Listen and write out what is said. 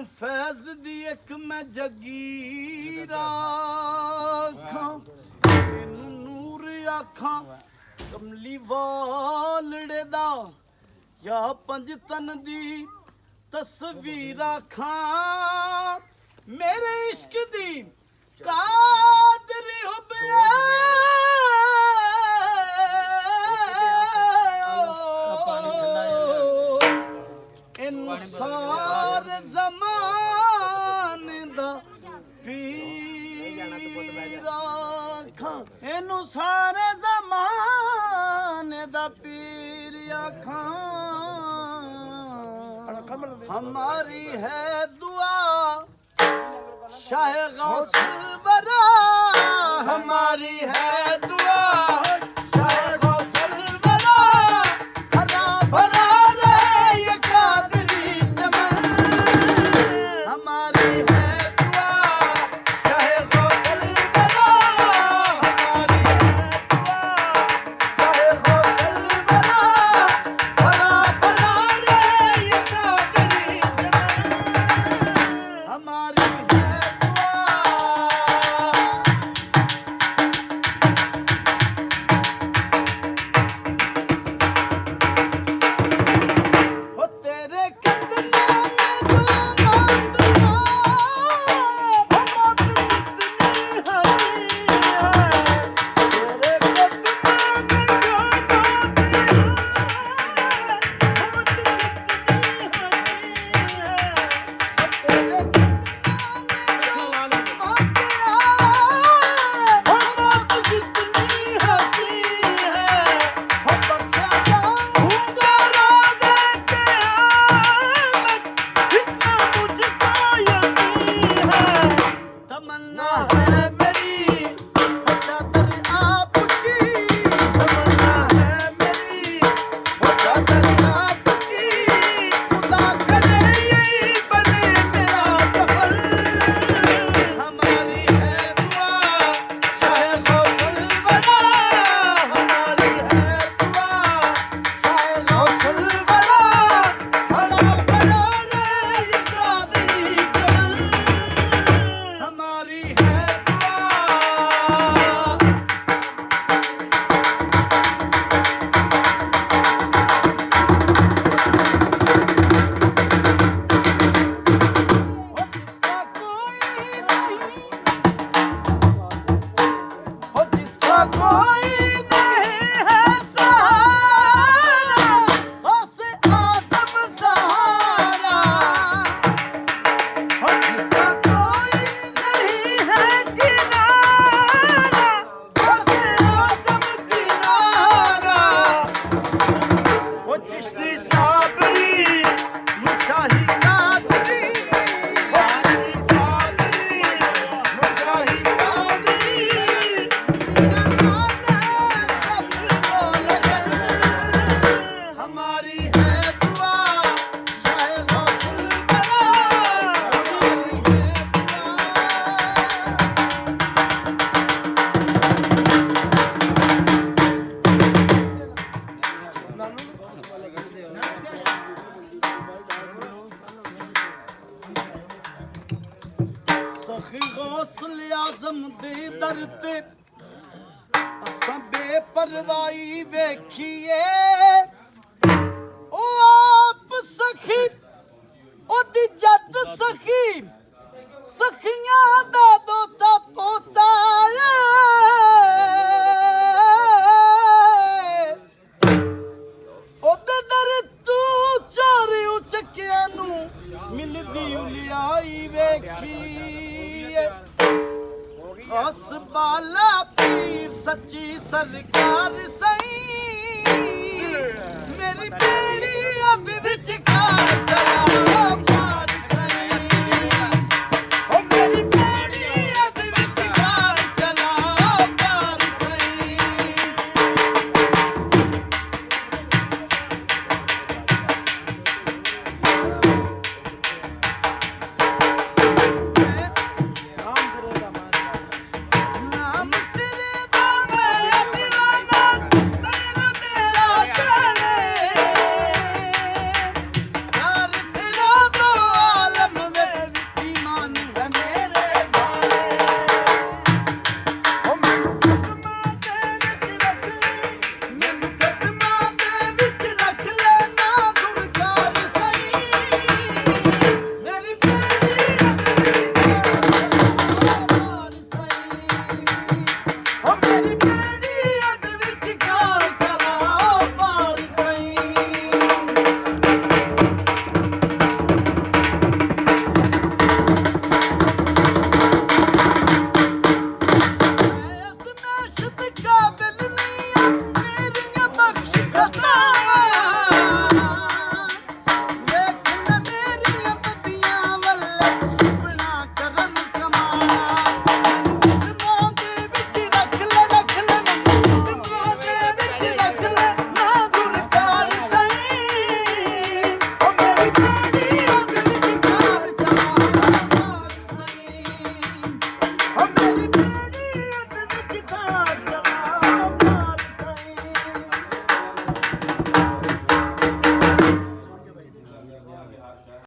ਤੈਨੂੰ ਫੈਜ਼ ਦੀ ਇੱਕ ਮੈਂ ਜਗੀਰਾ ਆਖਾਂ, ਮੈਨੂੰ ਨੂਰ ਆਖਾਂ ਕਮਲੀ ਵਾਲੜੇ ਦਾ, ਜਾਂ ਪੰਜ ਤਨ ਦੀ ਤਸਵੀਰ ਆਖਾਂ, ਮੇਰੇ ਇਸ਼ਕ ਦੀ ਕਾਦਰੀ ਹੁਬਿਆ ਇਹਨੂੰ ਸਾਰੇ ਜ਼ਮਾਨੇ ਦਾ ਪੀਰ ਆਖਾਂ, ਇਹਨੂੰ ਸਾਰੇ ਜ਼ਮਾਨੇ ਦਾ ਪੀਰ ਆਖਾਂ। हमारी है दुआ शाह गौस बरा, हमारी है दुआ शाह गौस बरा, हरा भरा रे ये कादरी चमन। हमारी है दुआ शाह गौस बरा, हमारी है दुआ शाह गौस बरा, हरा भरा रे ये कादरी हमारी है दुआ। ओ तेरे कदमों में जो मौत तमन्ना है मेरी चादर आपकी, तमन्ना है मेरी चादर आपकी, खुदा करे यही बने मेरा कफन। हमारी है दुआ शाह गौसल बरा, हमारी है दुआ शाह गौसल बरा, हरा भरा रे ये कादरी चमन। हमारी है दुआ। हो जिसका कोई नहीं है सहारा, गौसे आज़म सहारा। हो जिसका कोई नहीं है किनारा, गौसे आज़म किनारा। वो चिश्ती साबरी मुशाही कादरी, वो चिश्ती साबरी मुशाही कादरी, मेरा नाला सबको लगन। हमारी है दुआ शाह गौसल बरा, हमारी है दुआ। सखी गौसल आज़म दे दर ते असां बेपरवाही वेखीए, ओ आप सखी ओदी जद सखी सखियां दा दोता पोता ओदे दर तू चारे उचकियां नू मिलदी उलियाई वेखीए। उस बाला पीर सच्ची सरकार सही मेरी